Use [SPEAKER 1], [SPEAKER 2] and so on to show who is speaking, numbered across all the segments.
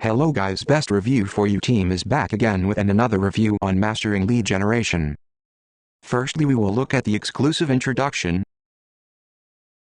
[SPEAKER 1] Hello guys, Best Review for You team is back again with another review on mastering lead generation. Firstly, we will look at the exclusive introduction,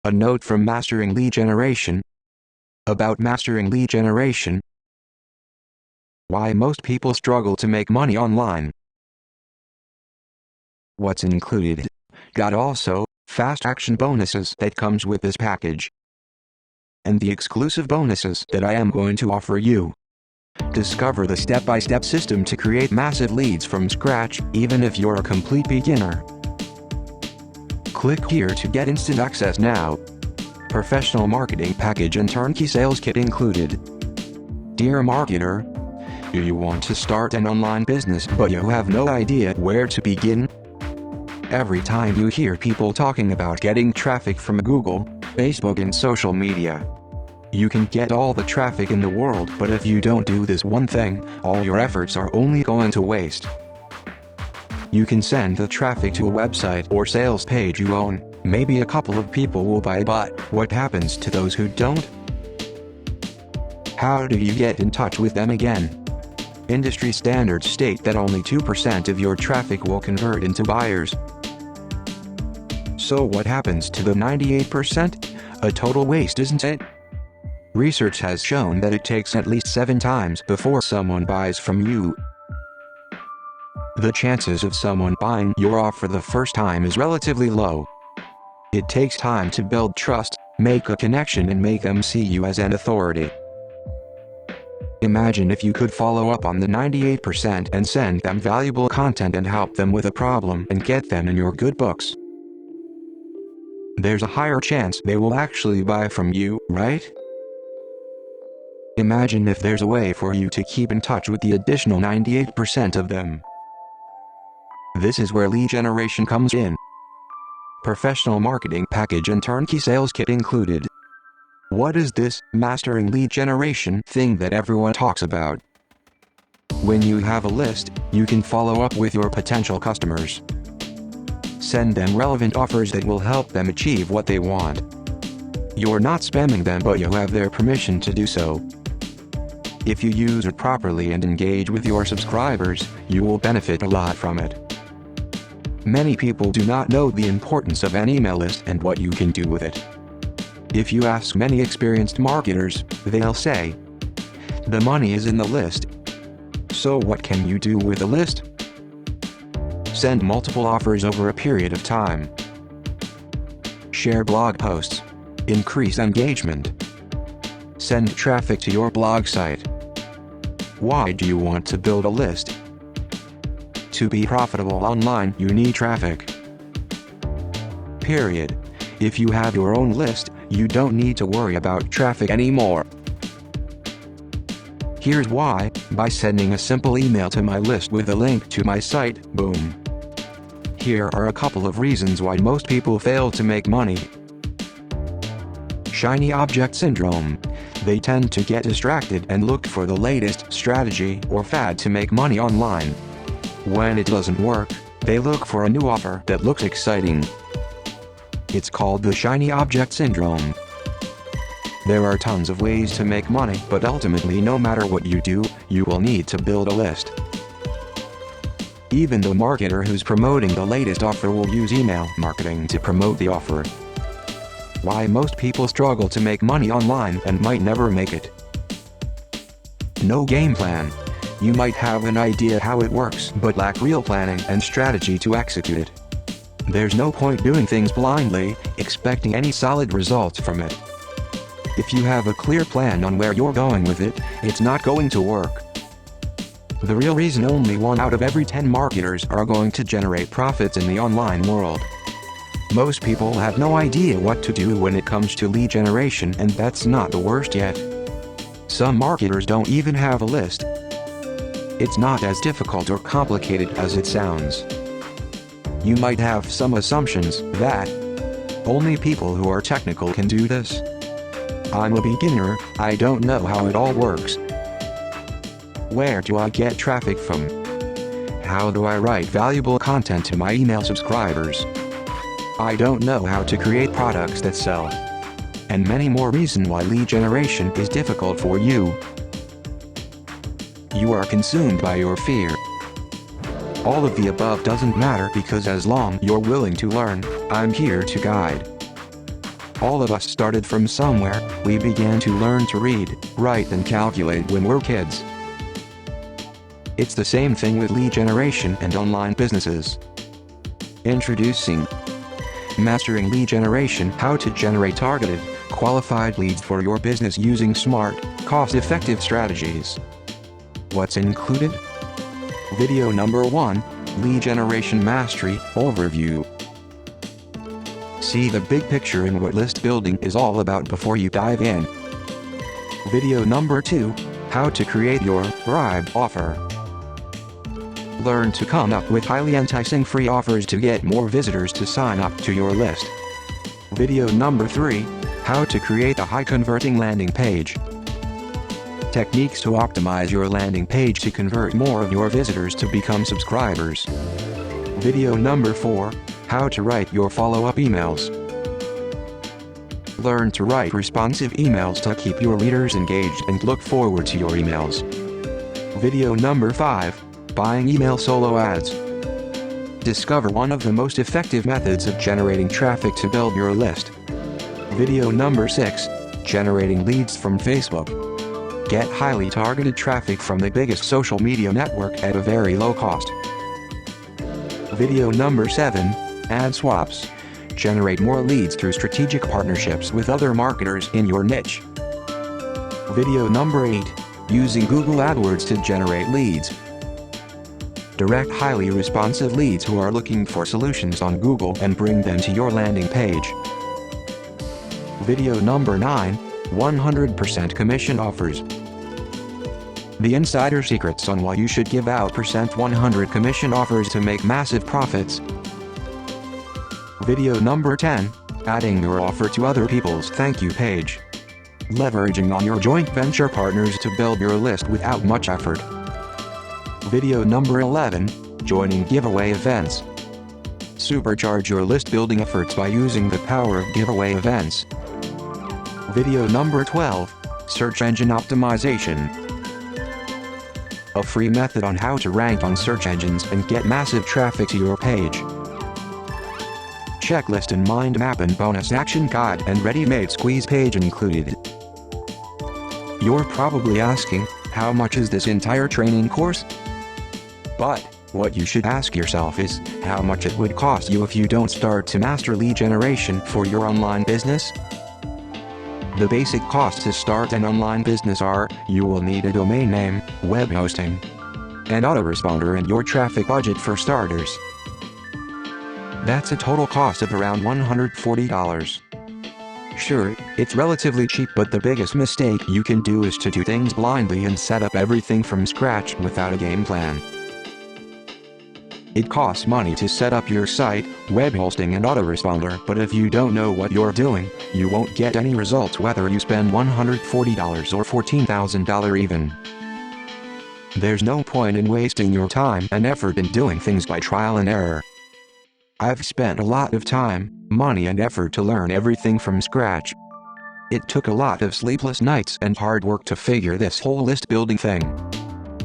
[SPEAKER 1] a note from mastering lead generation, about mastering lead generation, why most people struggle to make money online, what's included, got also, fast action bonuses that comes with this package, and the exclusive bonuses that I am going to offer you. Discover the step-by-step system to create massive leads from scratch, even if you're a complete beginner. Click here to get instant access now. Professional marketing package and turnkey sales kit included. Dear marketer, do you want to start an online business but you have no idea where to begin? Every time you hear people talking about getting traffic from Google, Facebook and social media, you can get all the traffic in the world, but if you don't do this one thing, all your efforts are only going to waste. You can send the traffic to a website or sales page you own, maybe a couple of people will buy, but what happens to those who don't? How do you get in touch with them again? Industry standards state that only 2% of your traffic will convert into buyers. So what happens to the 98%? A total waste, isn't it? Research has shown that it takes at least 7 times before someone buys from you. The chances of someone buying your offer the first time is relatively low. It takes time to build trust, make a connection and make them see you as an authority. Imagine if you could follow up on the 98% and send them valuable content and help them with a problem and get them in your good books. There's a higher chance they will actually buy from you, right? Imagine if there's a way for you to keep in touch with the additional 98% of them. This is where lead generation comes in. Professional marketing package and turnkey sales kit included. What is this mastering lead generation thing that everyone talks about? When you have a list, you can follow up with your potential customers. Send them relevant offers that will help them achieve what they want. You're not spamming them, but you have their permission to do so. If you use it properly and engage with your subscribers, you will benefit a lot from it. Many people do not know the importance of an email list and what you can do with it. If you ask many experienced marketers, they'll say, the money is in the list. So what can you do with a list? Send multiple offers over a period of time. Share blog posts. Increase engagement. Send traffic to your blog site. Why do you want to build a list? To be profitable online, you need traffic. Period. If you have your own list, you don't need to worry about traffic anymore. Here's why: by sending a simple email to my list with a link to my site, boom. Here are a couple of reasons why most people fail to make money. Shiny object syndrome. They tend to get distracted and look for the latest strategy or fad to make money online. When it doesn't work, they look for a new offer that looks exciting. It's called the shiny object syndrome. There are tons of ways to make money, but ultimately no matter what you do, you will need to build a list. Even the marketer who's promoting the latest offer will use email marketing to promote the offer. Why most people struggle to make money online and might never make it. No game plan. You might have an idea how it works but lack real planning and strategy to execute it. There's no point doing things blindly, expecting any solid results from it. If you have a clear plan on where you're going with it, it's not going to work. The real reason only 1 out of every 10 marketers are going to generate profits in the online world. Most people have no idea what to do when it comes to lead generation, and that's not the worst yet. Some marketers don't even have a list. It's not as difficult or complicated as it sounds. You might have some assumptions that only people who are technical can do this. I'm a beginner, I don't know how it all works. Where do I get traffic from? How do I write valuable content to my email subscribers? I don't know how to create products that sell. And many more reasons why lead generation is difficult for you. you are consumed by your fear. All of the above doesn't matter because as long you're willing to learn, I'm here to guide. All of us started from somewhere. We began to learn to read, write and calculate when we're kids. It's the same thing with lead generation and online businesses. Introducing Mastering Lead Generation: How to generate targeted, qualified leads for your business using smart, cost-effective strategies. What's included? Video number 1, Lead Generation Mastery Overview. See the big picture in what list building is all about before you dive in. Video number 2, How to create your bribe offer. Learn to come up with highly enticing free offers to get more visitors to sign up to your list. Video number 3, How to create a high-converting landing page. Techniques to optimize your landing page to convert more of your visitors to become subscribers. Video number 4, How to write your follow-up emails. Learn to write responsive emails to keep your readers engaged and look forward to your emails. Video number 5, Buying email solo ads. Discover one of the most effective methods of generating traffic to build your list. Video number 6, Generating leads from Facebook. Get highly targeted traffic from the biggest social media network at a very low cost. Video number 7, Ad swaps. Generate more leads through strategic partnerships with other marketers in your niche. Video number 8, Using Google AdWords to generate leads. Direct highly responsive leads who are looking for solutions on Google and bring them to your landing page. Video number 9, 100% commission offers. The insider secrets on why you should give out %100 commission offers to make massive profits. Video number 10, Adding your offer to other people's thank you page. Leveraging on your joint venture partners to build your list without much effort. Video number 11, Joining giveaway events. Supercharge your list building efforts by using the power of giveaway events. Video number 12, Search engine optimization. A free method on how to rank on search engines and get massive traffic to your page. Checklist and mind map and bonus action guide and ready-made squeeze page included. You're probably asking, how much is this entire training course? But what you should ask yourself is, how much it would cost you if you don't start to master lead generation for your online business? The basic costs to start an online business are, you will need a domain name, web hosting, an autoresponder and your traffic budget for starters. That's a total cost of around $140. Sure, it's relatively cheap, but the biggest mistake you can do is to do things blindly and set up everything from scratch without a game plan. It costs money to set up your site, web hosting and autoresponder, but if you don't know what you're doing, you won't get any results whether you spend $140 or $14,000 even. There's no point in wasting your time and effort in doing things by trial and error. I've spent a lot of time, money and effort to learn everything from scratch. It took a lot of sleepless nights and hard work to figure this whole list building thing.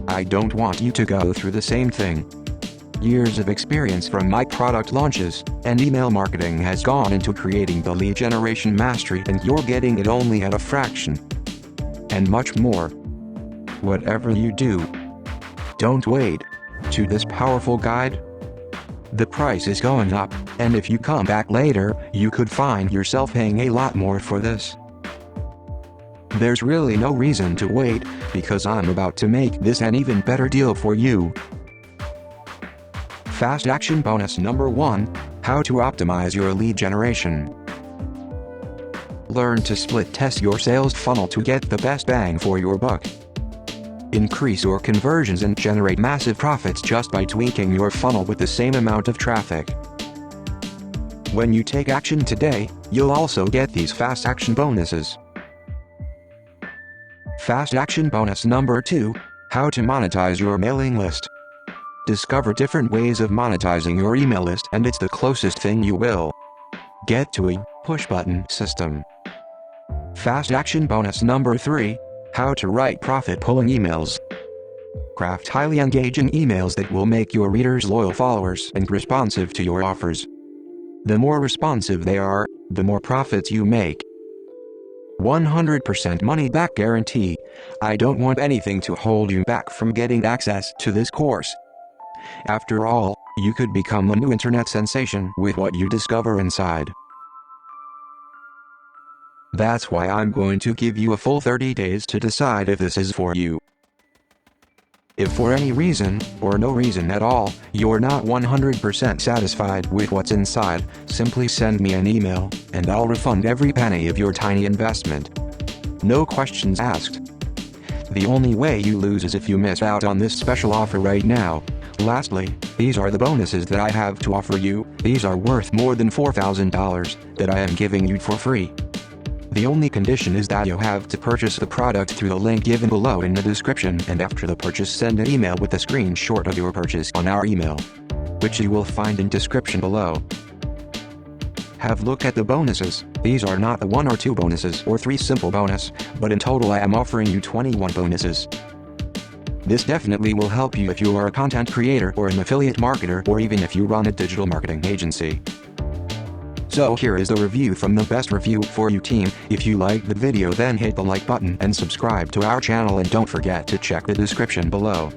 [SPEAKER 1] I don't want you to go through the same thing. Years of experience from my product launches and email marketing has gone into creating the lead generation mastery, and you're getting it only at a fraction. And much more. Whatever you do, don't wait to this powerful guide. The price is going up, and if you come back later, you could find yourself paying a lot more for this. There's really no reason to wait, because I'm about to make this an even better deal for you. Fast action bonus number 1, How to optimize your lead generation. Learn to split test your sales funnel to get the best bang for your buck. Increase your conversions and generate massive profits just by tweaking your funnel with the same amount of traffic. When you take action today, you'll also get these fast action bonuses. Fast action bonus number 2, How to monetize your mailing list. Discover different ways of monetizing your email list, and it's the closest thing you will get to a push-button system. Fast action bonus number 3, How to write profit-pulling emails. Craft highly engaging emails that will make your readers loyal followers and responsive to your offers. The more responsive they are, the more profits you make. 100% money back guarantee. I don't want anything to hold you back from getting access to this course. After all, you could become a new internet sensation with what you discover inside. That's why I'm going to give you a full 30 days to decide if this is for you. If for any reason, or no reason at all, you're not 100% satisfied with what's inside, simply send me an email, and I'll refund every penny of your tiny investment. No questions asked. The only way you lose is if you miss out on this special offer right now. Lastly, these are the bonuses that I have to offer you. These are worth more than $4,000 that I am giving you for free. The only condition is that you have to purchase the product through the link given below in the description, and after the purchase send an email with a screenshot of your purchase on our email, which you will find in description below. Have a look at the bonuses. These are not the 1 or 2 bonuses or 3 simple bonus, but in total I am offering you 21 bonuses. This definitely will help you if you are a content creator or an affiliate marketer, or even if you run a digital marketing agency. So here is the review from the Best Review For You team. If you liked the video, then hit the like button and subscribe to our channel, and don't forget to check the description below.